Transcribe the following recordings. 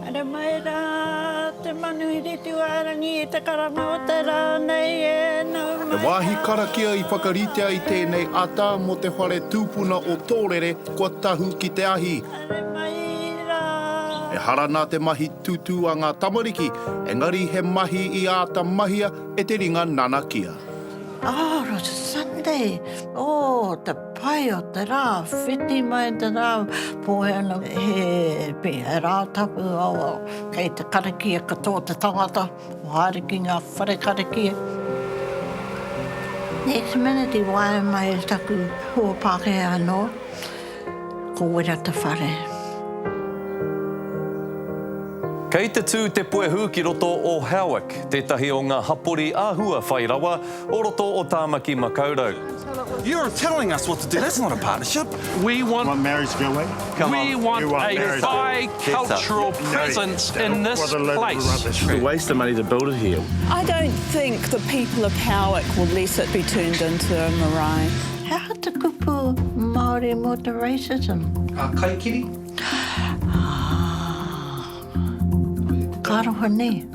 Ara mai rā, te manuhiri te wairangi e te karama o te rā nei e nau mai. E wāhi karakia I whakaritea I tēnei ata mo te whare tūpuna o tōrere kua tahu ki te ahi. Ara mai rā. E hara nā te mahi tūtū a ngā tamariki, engari he mahi I āta mahia e te ringa nanakia. Oh, it's Sunday. Oh, te pai o te rā, whiti mai te rā, pōhena he pe e rā tapu au, kei te karakia katoa te tangata, o haere ki ngā whare karakia. Next minute I wae mai taku hua Pākehā anō, ko wera te whare. Kei te tū te puehu ki roto o Howick, tētahi o ngā hapori āhua whai rawa, o roto o Tāmaki Makaurau. You're telling us what to do. That's not a partnership. We want marriage go away? we want You want a marriage. bi-cultural presence in this What a load of place. rubbish. It's a waste of money to build it here. I don't think the people of Howick will let it be turned into a marae. Hea te kupu Māori mo te racism? Kaikiri? Karoha nei.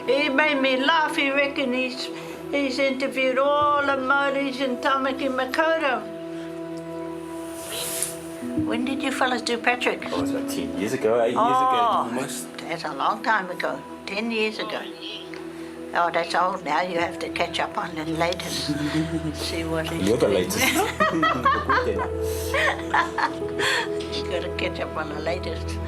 He made me laugh. He reckon he's interviewed all the Māoris in Tāmaki Makaurau. When did you fellas do Patrick? Oh, it was about 10 years ago, 8 years ago, almost. That's a long time ago, 10 years ago. Oh, that's old now. You have to catch up on the latest. See what he's You're the doing. latest. You got to catch up on the latest.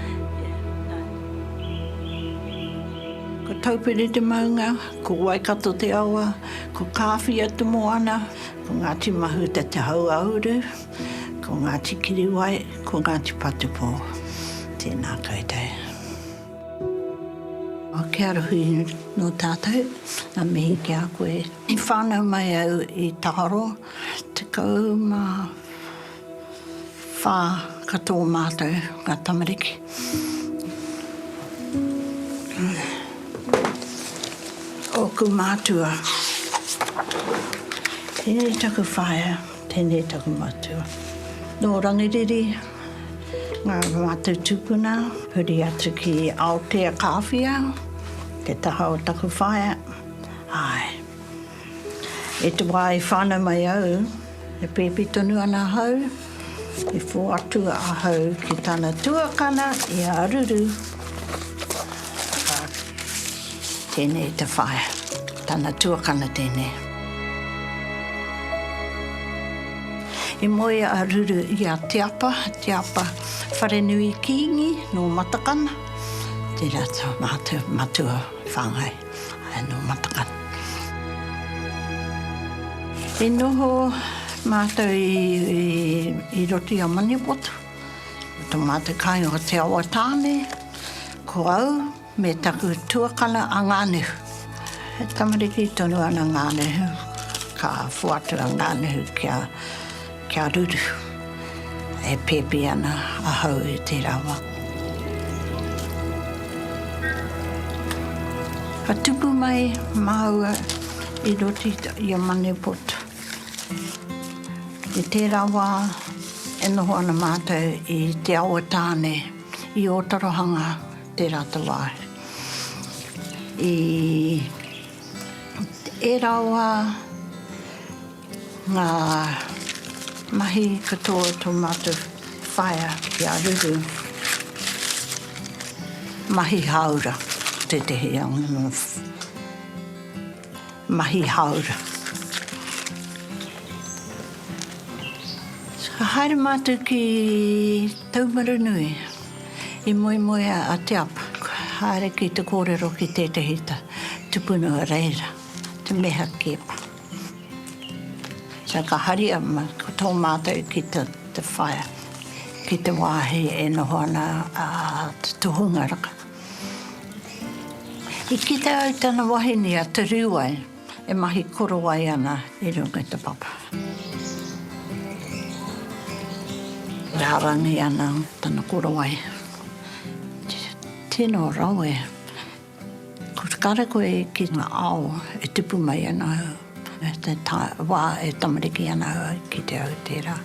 Ko taupiri te maunga, ko waikato te awa, ko kāwhia te moana, ko Ngāti Mahu te hau auru, ko Ngāti Kiriwai, ko Ngāti Patupo. Tēnā koutou. O kia rohui no tātou, nā mihi ki a koe. I whānau mai au I Taharo, te kau mā whā katoa mātou, ngā tamariki. O ku mātua. Tēnei taku whaia, tēnei taku mātua. Nō rangiriri, ngā mātou tūpuna, huri atu ki Aotea Kāwhia, te taha o taku whaia. Ai. E te wā I whānau mai au, e pēpi tonu ana hau, e fō atua a hau ki tāna tuakana I aruru. Tēnei te whaia, tāna tuakana tēnei. E moe a ruru I a te apa wharenui kiingi no matakana. Te rata mātou matua whāngai no matakana. E noho mātou I roti a Maniapoto. Tō mātou kāinga o te awa tāne, ko au, me taku tuakana a Ngānehu. He tamariki tonu ana Ngānehu, ka fuatu a Ngānehu kia ruru. E pepe ana a hau I te rawa. Ka tupu mai maua I roti I a Maniapoto. I te rawa e noho ana mātou I te awa tāne I Otarohanga te rata wai. I e rawa ngā mahi katoa tō mātou whaia ki a ruru. Mahi haura, te tehe anga. Mahi haura. Ka haere mātou ki Taumarunui. I moe a te apa. Haere ki te kōrero ki tētahi tupuna a reira. Te meha kepa. Sa ka haria ma ko tō mātou ki te whaia. Ki te wāhi e noho ana a te tuhunga raka. I ki te au tana wahini a te riwai. E mahi korowai ana I runga te papa. Rārangi ana tana korowai. Tēnā rau e. Ko te kare koe ki ngā ao e tupu mai ana au. E te wā e tamariki ana au ki te Aotearoa.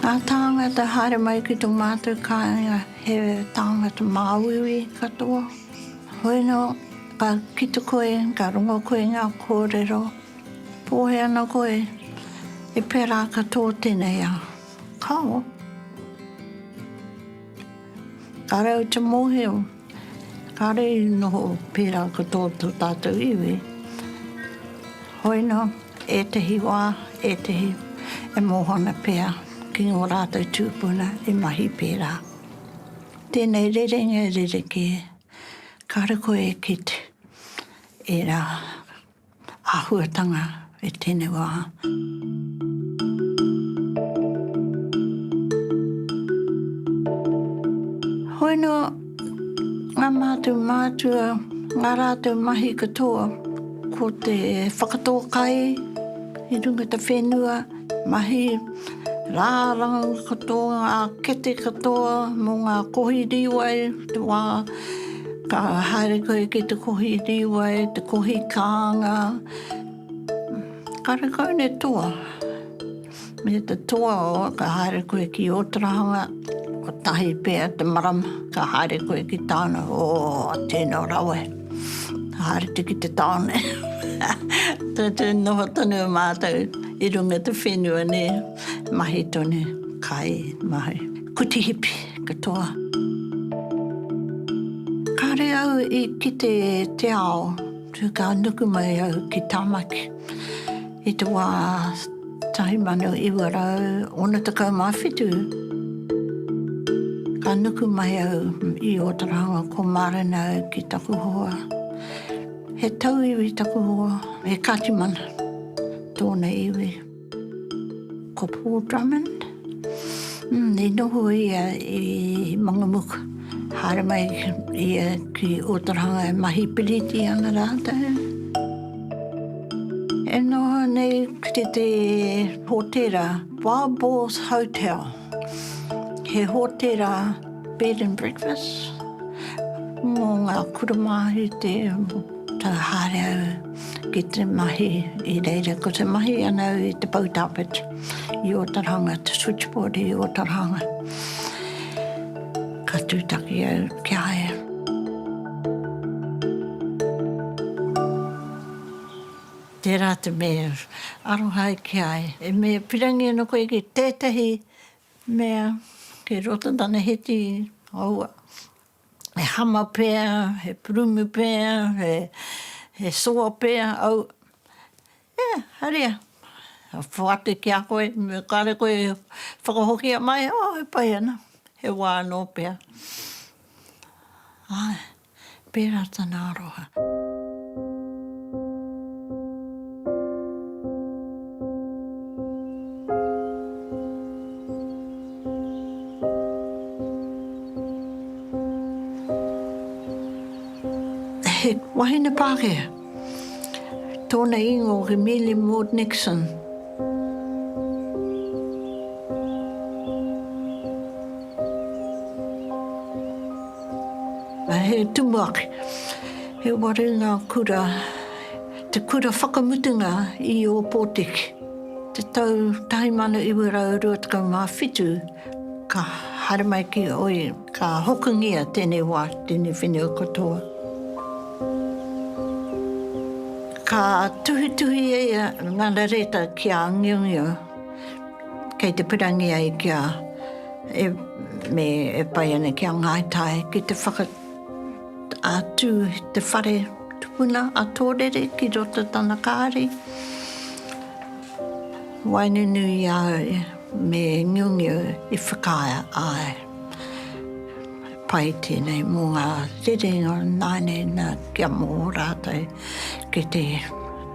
Ngā tāngata haere mai ki tō mātou kāinga he tāngata māuiwi katoa. Hoi no, ka kito koe, ka rongo koe ngā kōrero. Pōhe ana koe, e pērā katoa tēnei a. Kao. Ka rau te mōheo. Ka rei noho pērā katoa tō tātou iwi. Hoi no, e tehi wā, e tehi e mōhona pēr. Ki ngō rātou tūpuna e mahi pērā. Tēnei rerenga rereke, kare koe e kite, e rā āhuatanga e tēnei wā. Hoi no, ngā mātou mātua, ngā rātou mahi katoa, ko te whakatoa kai, i runga te whenua, mahi, rāranga katoa, ngā kete katoa, mō ngā kohi riwai, te wā, ka haere koe ki te kohi riwai, te kohi kānga. Kare koe ne toa. Me te toa o, ka haere koe ki Otarahanga, o tahi pēr te marama, ka haere koe ki tāna, o tēnā rawe. Ka haere te ki te tāne. Te noho tonu o mātou, i runga te whenua ne, mahi tonu, kai, mahi. Kutihipi, katoa. Kare au i ki te ao, tu ka nuku mai au ki Tāmaki. I te wā tahi manu iwa rau, ona takau mawhitu. Ka nuku mai au i Otarahanga ko Marana au ki taku hoa. He tau iwi taku hoa, he katimana, tōna iwi. Ko Paul Drummond. Ni noho ia i Mangamuka. Haere mai ia ki Otarahanga e mahi piriti ana rātou. E noho nei ki te hotera, Wild Boars Hotel. He hotera bed and breakfast. Mō ngā kuramahi te haere au ki te mahi i reira. Ko te mahi ana au i te Poutapit i Otarahanga, te switchboard i Otarahanga. Ka tūtaki au ki aia. Tērā te mea, arohai ki ai. E mea pirangi ana koe ki tētahi mea, ke rototana heti aua. He hama pēr, he purumu pēr, he soa pēr, au. Haria. Whaate ki a koe, me kare koe whakahoki a mai, he pai ana. He wā anō pēr. Ai, pērā tana aroha. He wahine Pākehā. Tōna ingo ke Millie Maud Nixon. He tumuaki. He ware ngā kura, te kura whakamutunga i o Pōtiki. Te tau tahimana iwi rau ruatakau mā whitu, ka haere mai ki oi, ka hokungia tēnei wā, tēnei whenua katoa. Ka tuhi ea ngana reta ki a ngiungio, kei te pirangi ai ki a, me e pai ana ki a ngaitai, ki te whaka atu, te whare tupuna a tōrere ki roto tana kāri. Wainunu i au me ngiungio i whakaia ai. Pai tēnei mō ngā rerenga nāne nā kia mō rātai ki te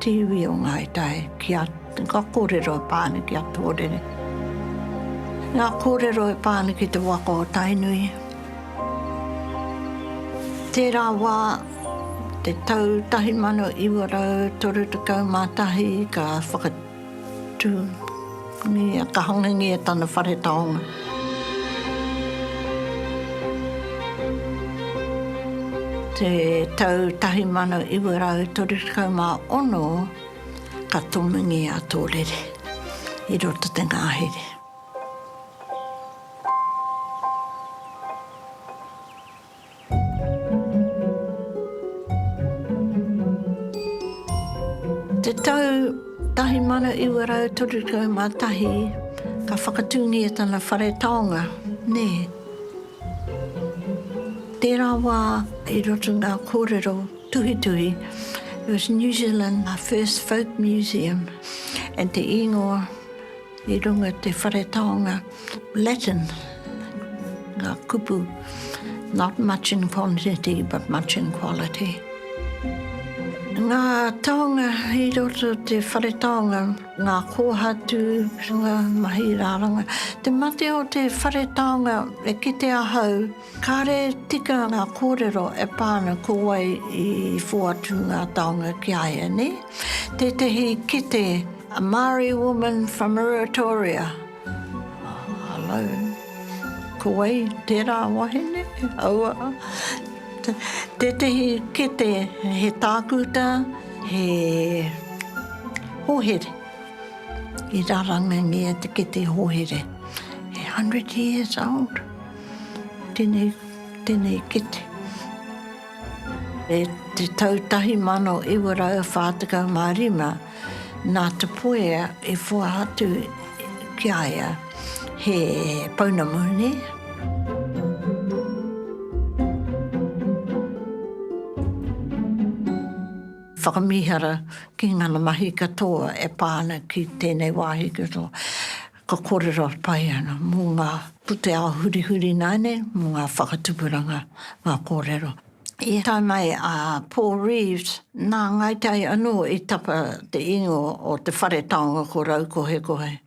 tiwi o ngaitai ki a ngā kōrero e pāne ki a tōrere. Ngā kōrero e pāne ki te wako o Tainui. Tērā wā, te tau tahi mano iwa rau, toru te kau mātahi, ka whakatū Ngia ka hongangi e tana whare taonga. Te tau tahi mana iwa rau torikau mā ono ka tomungi a tōrere i roto te ngāhere. Te tau tahi mana iwa rau torikau mā tahi ka whakatungi e tana whare taonga, ne. Tērā wā I roto ngā kōrero tuhi. It was New Zealand, our first folk museum. And te ingoa I runga te whare taonga Latin, ngā kupu. Not much in quantity, but much in quality. Ngā taonga I roto te whare taonga, ngā kōhatu, ngā mahi rāranga. Te mate o te whare taonga e kite ahau, kāre tika ngā kōrero e pāna kōwai I fuatu ngā taonga ki aia, ne? Te tehi kite, a Maori woman from Muratoria. Hello. Kōwai, tērā wahine, aua. Te tehi kite, he tākuta, he hōhere. I rāranga ngia te kite hōhere. He 100 years old. Tēnei kite. E te tautahi mano iwa rau whātakau mā rima, nā te poea e whātu ki aia he paunamune. Whakamihara ki ngana mahi katoa e pāna ki tēnei wāhi katoa. Ka kōrero pai ana mō ngā pute ao huri nane, mō ngā whakatupuranga ngā kōrero. I tai mai a Paul Reeves, nā ngaitai anō I tapa te ingo o te whare taonga ko Raukohe.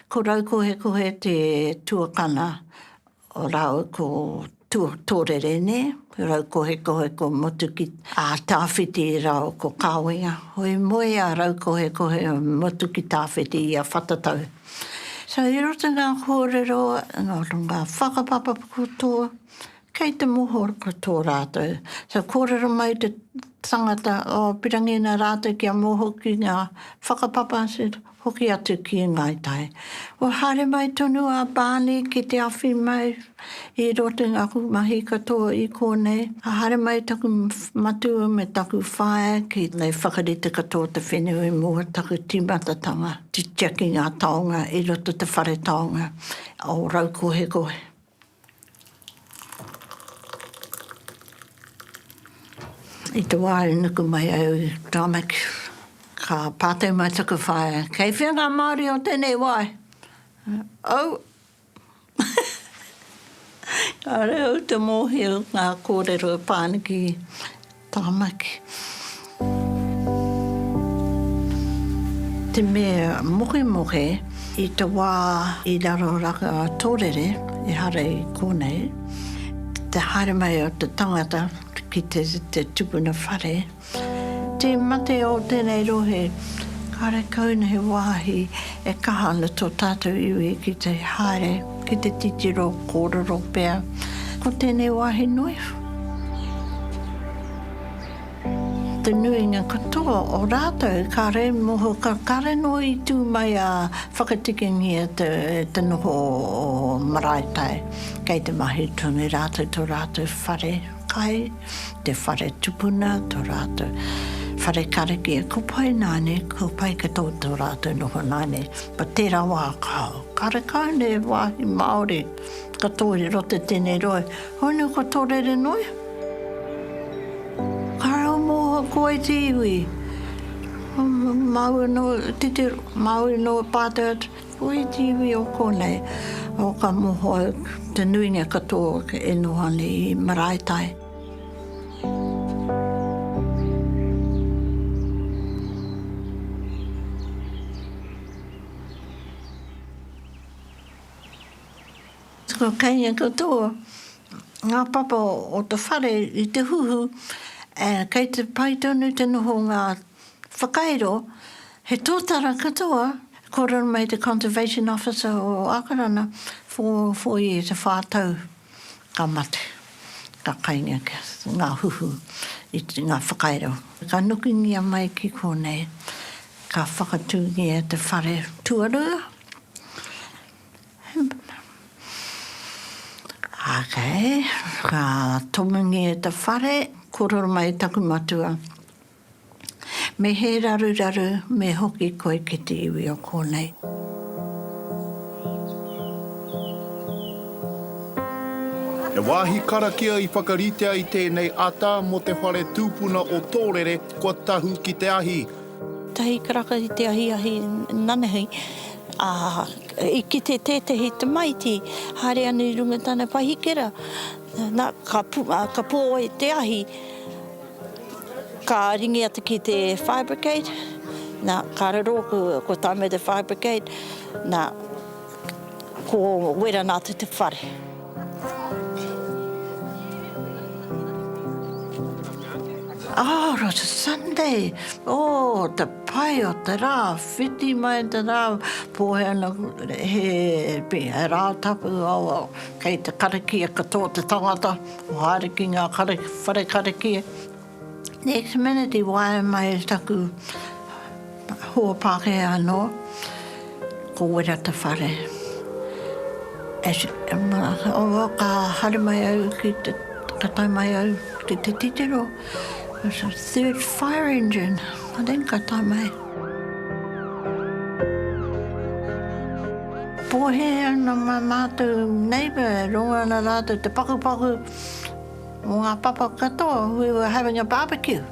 Ko Raukohe te tuakana o rau ko tōrere ne, Raukohe ko motuki a tāwhiti rau ko kāwenga. Hoi moe a Raukohe o motuki tāwhiti I a whatatau. So I roto ngā kōrero, ngā whakapapa katoa, kei te mohoro katoa rātou. So kōrero mai te tangata o pirangina rātou kia mohoki ngā whakapapa hoki atu ki ngaitai. O hare mai tonu a Bāni ki te awhi mai I roto ngā mahi katoa I kōnei. A hare mai taku matua me taku whae ki nei whakarite katoa te whenua I mua taku timatatanga. Ti tiaki ngā taonga I roto te whare taonga o Raukohe. I te wāre nuku mai au Tāmaki. Ka pātau mai taku whae. Kei whianga Māori o tēnei wai. Au. Ka reo te mōhio ngā kōrero pāna ki Tāmaki. Te mea mohe I te wā I raro raka tōrere I hare I kōnei. Te haere mai o te tangata ki te tupuna whare. Te mate o tēnei rohe, kare kauna he wāhi e kahana tō tātou iwi ki te haere, ki te titiro kōrero pēr. Ko tēnei wāhi nui. Te nuinga katoa o rātou, kare moho, kare no I tū mai a whakatikingia te noho o maraitai. Kei te mahi tonu rātou tō rātou whare kai, te whare tupuna tō rātou. Whare karakia, ko pai nāne, ko pai katoa tō rātou noho nāne. Pa tērā wā kao, kare kaune wāhi Māori, katoa I rote tēnei roe. Honu ko tōrere noi? Kara o moha koe te iwi. Maui no, titi Maui no pātau, koe te iwi o kōnei. O ka moho te nuinga katoa e nohane I maraitai. Ko kainga katoa, ngā papa o te whare I te huhu, kei te paitonu te noho ngā whakairo, he tōtara katoa, Korona mai te Conservation Officer o Akarana for years te whātau ka mate, ka kainga ngā huhu I ngā whakairo. Ka nukingia mai ki konei, ka whakatūngia te whare tuarua. Okay, ka tomungia te whare, kororo mai taku matua. Me he raru, me hoki koe ki te iwi o konei. E wāhi karakia I whakaritea I tēnei ata mo te whare tūpuna o tōrere kua tahu ki te ahi. Tahi karaka I te ahi nanahi. I ki te tetehi te maiti, haere anu I runga tāna pahikera. Nā, ka pō I te ahi. Ka ringi atu ki te Fire Brigade. Nā, ka raro ko tāme te Fire Brigade. Nā, ko wera nātu te whare. It's a Sunday. Te pai o te rā, whiti mai te rā, pōhena he rā tapu o kei te karakia katoa te tangata, o haere ki ngā whare karakia. Next minute I wae mai taku hoa Pākehā anō, ko wera te whare. O ka hare mai au ki te katai mai au ki te titiro. There's a third fire engine. I think katai mai. Pōhe ana mātou neighbour, ronga ana rātou te paku. O ngā papa katoa, we were having a barbecue.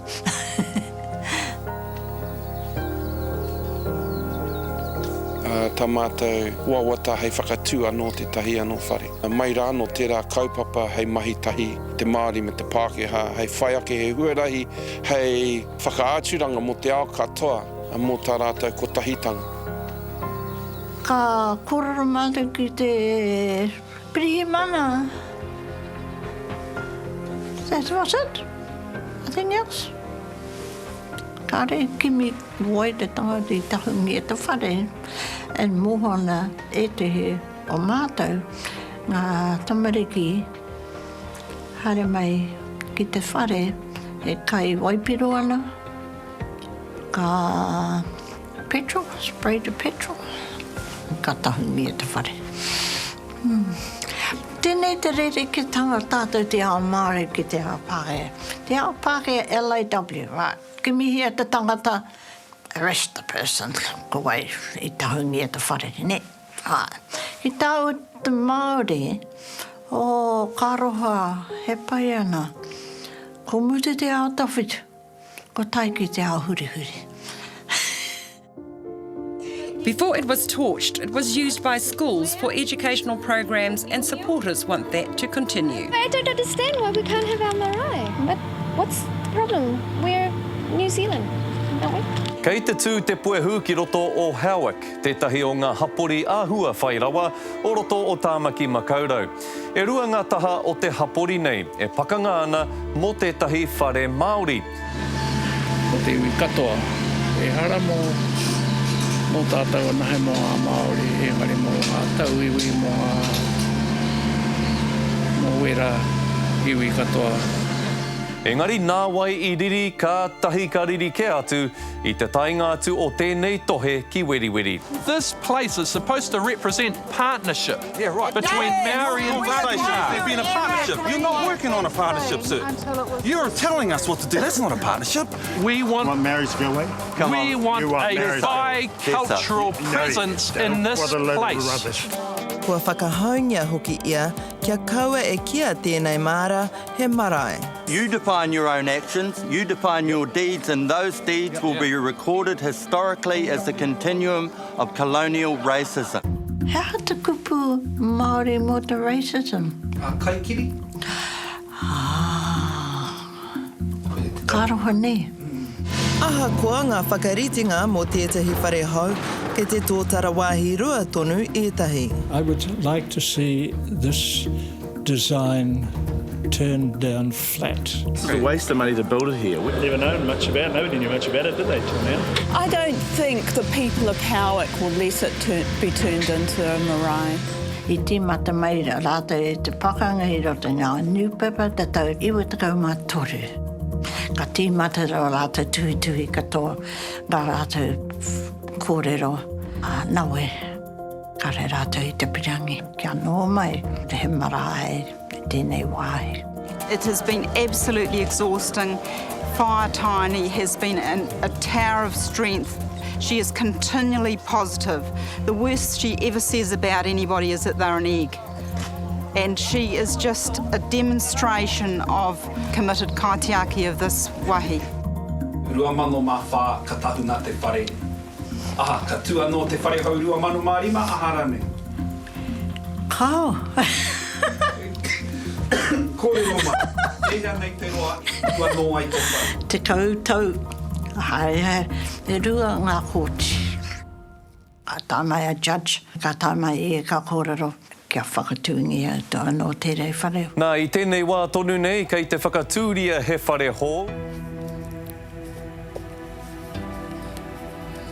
Tā mātou wawata hei whakatū anō te tahi anō whare. Mai rā no tērā kaupapa hei mahi tahi, te Māori me te Pākehā, hei whaiake hei huarahi, hei whakaāturanga mo te ao katoa, mō tā rātou ko tahitanga. Ka kororo mātou ki te pirihimana. That was it. Nothing else. Ka re kimi wai te tangata I tahungi e te whare. And mohona e te he o mātou ngā tamariki hare mai ki te whare e kai waipiro ana ka petrol, spray to petrol ka tahungi e te whare. Tēnei te rere ki tanga tātou te ao Māori ki te ao Pākehā. Te ao Pākehā LAW, right? Ki mihi e te tangata arrest the person, ko wai I tahungi e te whare, ne? Ki tau te Māori, ka roha he pai ana, ko mute te ao tawhit, ko tai ki te ao hurihuri. Before it was torched, it was used by schools for educational programs and supporters want that to continue. I don't understand why we can't have our marae. But what's the problem? We're New Zealand, aren't we? Kei te tū te puehu ki roto o Howick, tētahi o ngā hapori āhua whai rawa o roto o Tāmaki Makaurau. E rua ngā taha o te hapori nei, e pakanga ana mō tētahi whare Māori. O te iwi katoa, e hara mō tātou anahe mō ngā Māori, engari mō ngā tau iwi mō wera iwi katoa. Engari nā wai I riri ka tahi ka riri ke atu I te tainga atu o tēnei tohe ki weriweri. This place is supposed to represent partnership between Maori and Waipuā. There's been a partnership. You're not working on a partnership, sir. You're telling us what to do. That's not a partnership. We want marriage to go away? we want a bi-cultural presence in this place. Kua whakahaungia hoki ia, kia kaua e kia tēnei māra he marae. You define your own actions, you define your deeds, and those deeds will be recorded historically as a continuum of colonial racism. How te kupu Māori mo te racism? Kaikiri. Ka roha ne. Aha koa ngā whakaritinga mō tētahi whare hau, ke te tōtara wāhi rua tonu ētahi. I would like to see this design turned down flat. This is a waste of money to build it here. Never known much about it. Nobody knew much about it, did they, till now? I don't think the people of Howick will let it be turned into a marae. I tīmata mai rātou e te pakanga i roto ngā newspaper te tau iwa takau mā toru. Ka tīmata rātou tuhi katoa rā rātou kōrero nawe. Ka re rātou I te pirangi. Kia noa mai te he marae tēnei wāhi. It has been absolutely exhausting. Whaitani has been a tower of strength. She is continually positive. The worst she ever says about anybody is that they're an egg. And she is just a demonstration of committed kaitiaki of this wahi. Rua mano mā whā ka tahu nā te whare. Aha, ka tua no te whare hau rua mano mā rima, aha rane. Kao. Kore roma. Eha nei te roa, tua no ai te whare. Te koutou. Hai, e rua ngā kōti. Ka tāmai a judge, ka tāmai e ka kōrero. Kia whakatūngia tō anō te rei whare. Nā, I tēnei wā tonu nei, kei te whakatūria he whare hō.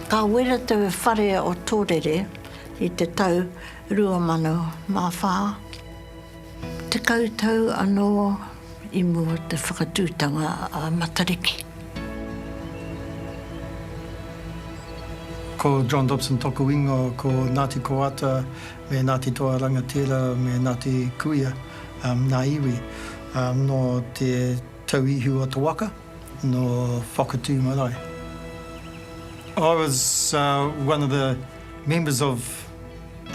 Ka wera te whare o tōrere I te tau 2004. Te koutou anō I mua te whakatūtanga a Matariki. Ko John Dobson toku ingo, ko Ngāti Koata, me Ngāti Toa Rangatira, me Ngāti Kuia, nā iwi, no te tauihu o te waka, no whakatū marae. I was one of the members of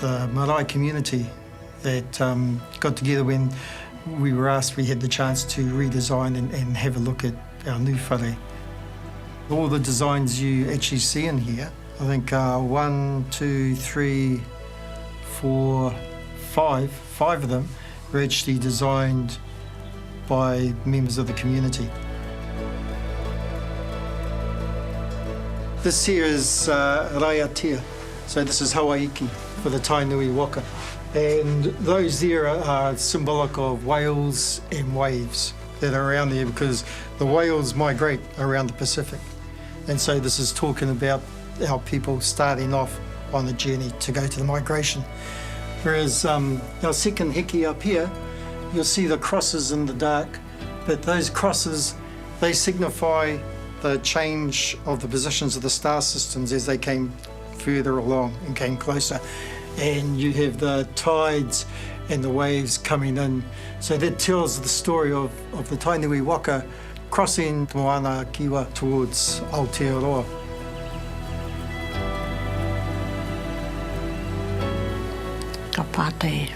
the marae community that got together when we were asked, we had the chance to redesign and have a look at our new whare. All the designs you actually see in here, I think 1, 2, 3, 4, 5 of them were actually designed by members of the community. This here is Raiatea, so this is Hawaiki for the Tainui Waka. And those there are symbolic of whales and waves that are around there because the whales migrate around the Pacific. And so this is talking about our people starting off on the journey to go to the migration. Whereas our second hiki up here, you'll see the crosses in the dark, but those crosses, they signify the change of the positions of the star systems as they came further along and came closer. And you have the tides and the waves coming in. So that tells the story of the Tainui Waka crossing Moana Kiwa towards Aotearoa. Ka pātai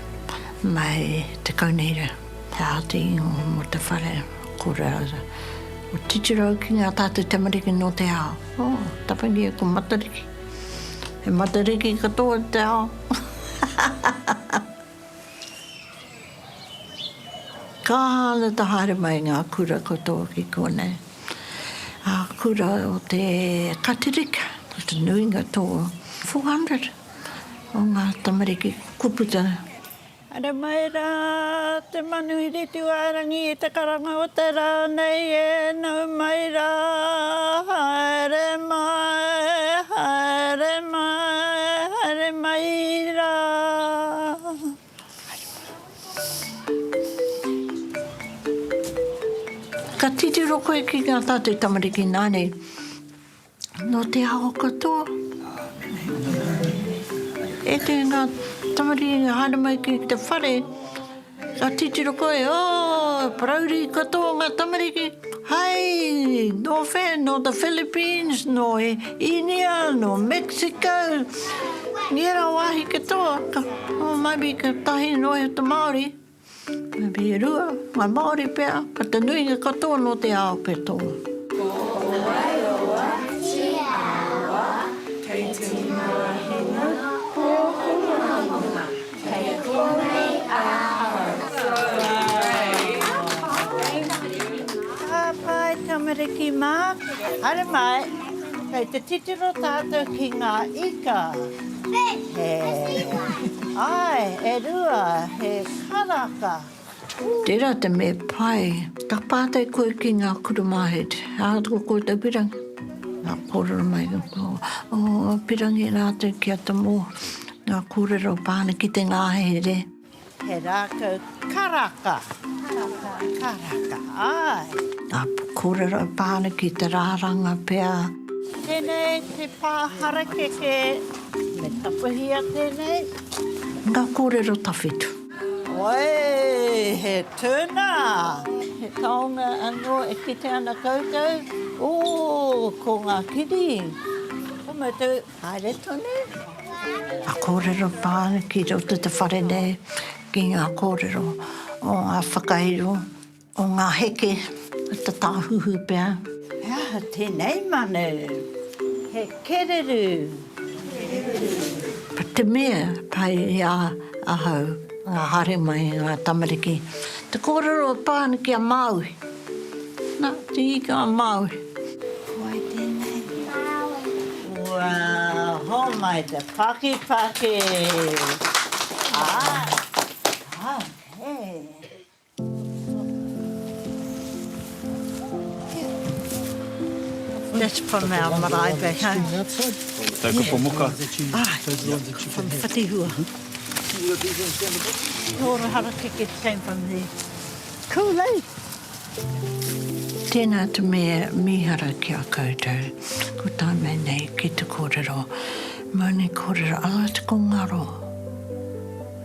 mai te kaunera, te āti ingo mo te whare kura. O titiro ki ngā tātou tamariki no te ao. Oh, tapani e ko Matariki. E Matariki katoa te ao. Ka hana ta haere mai ngā kura katoa ki kone. A kura o te Katirika, o te nuinga tō 400. O ngā tamariki kuputa. Ara mai rā, te manu I reti wārangi I te karanga o te rā nei e nau mai rā. Haere mai, haere mai, haere mai rā. Ka titiro koe ki ngā tātou tamariki nāne. No te hao katoa. E te ngā tamariki ngā hana mai ki te whare, ka titiro koe, prauri katoa ngā tamariki. Hei, no whē, no the Philippines, no India, no Mexico. Ngira wāhi katoa, maybe ka tahi no e te Māori. Maybe e rua, ngā Māori pēr, ka te nuinga katoa no te ao pē toa. Tamariki mā, hare mai, kei te titiro tātou ki ngā ika. Ai, e rua, he karaka. Tērā te me pai. Ka pātai koe ki ngā kurumahit. Ātako koe te pirang. Ngā kōrero mai ko. O pirangi rātou ki ata mō. Ngā kōrero pāna ki te ngāhere. He rākau karaka. Karaka, ai. Ngā kōrero pāna ki te rāranga pēr. Tēnei te pāhara keke. Me tapahia tēnei. Ngā kōrero tawhitu. Oi, he tūna. He taonga anō e kite ana koutou. O, ko ngā kiri. Ko mautu, haere tōne. Ngā kōrero pāna ki roto te whare nei. Ki ngā kōrero o ngā whakairo. O ngā heke. Te tāhuhu pēr. Ia, tēnei manu. He kereru. Pa te mea pai i ahau. Ngā hare mai, ngā tamariki. Te kōrero pāna ki a Māui. Nā, te ika a Māui. Oi, tēnei. Wow, ho mai te paki. Ah, okay. That's from our marae back home. Tauka Pomoka. Ah, from Whatihua. Nora Harakeke came from there. Cool, eh? Tēnā te mea mihara ki a koutou. Ko tāmei nei ki te kōrero. Mauni kōrero, ala te ko ngaro.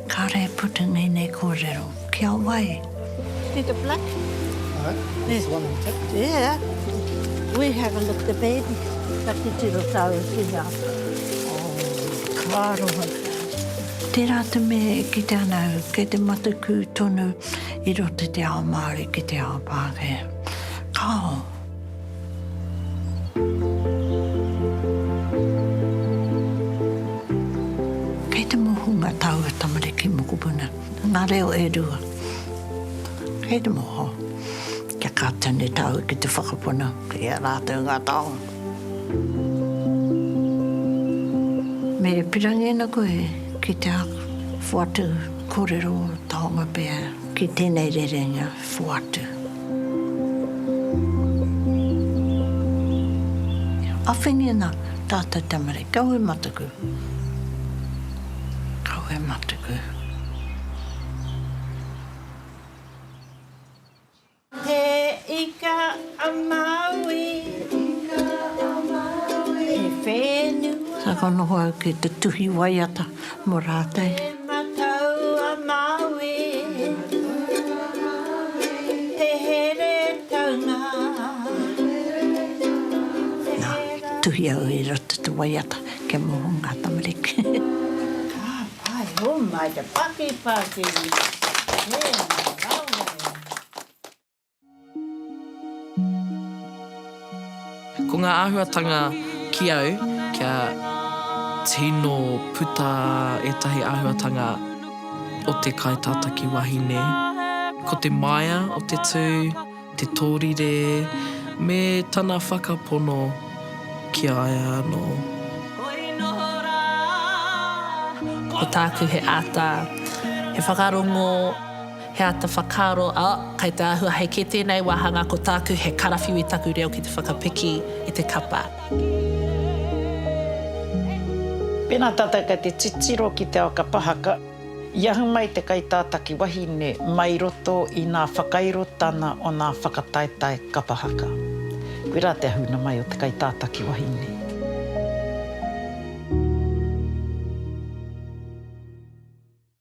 Kāre puta nei kōrero. Kia wai. See the black? There's one on top. Yeah. We have a look at the baby. Taki tiro tau ki ngā. Oh, kāroha. Tērā te mea e ki te anau, kei te mataku tonu i roto te ao Māori ki te ao Pākehā. Kao. Kei te mohunga tau a tamariki mokupuna. Ngā reo e rua. Kei te moho. Kia kātane tau ki te whakapuna. Kia rātou ngā tau. Me pirangi na koe. Ki te whuatu kōrero taonga pēr, ki tēnei rerenga whuatu. Awhini ana tātou tamare, kau e mataku. Kau e mataku. Te ika a Māui. He whenua. Sa ka noho au ki te tuhi waiata mo rātei. He matau a Māui. He here taunga. Nā, tuhi au i rata te waiata ke mohunga tamariki. Ka pai, ho mai te paki. He rawe. Ko ngā āhuatanga ki au, kia tino puta etahi āhuatanga o te kaitātaki wahine. Ko te maia o te tū, te tōrire, me tana whakapono ki aia anō. Ko tāku he ata, he whakarongo, he ata whakaro, kai te āhua hei ke tēnei wahanga, ko tāku he karawhiu i taku reo ki te whakapiki i te kapa. Pēnā tātaka te titiro ki te ao kapahaka. Iahu mai te kaitātaki wahine mai roto i ngā whakairotana o ngā whakataetai kapahaka. Koe rā te huna mai o te kaitātaki wahine.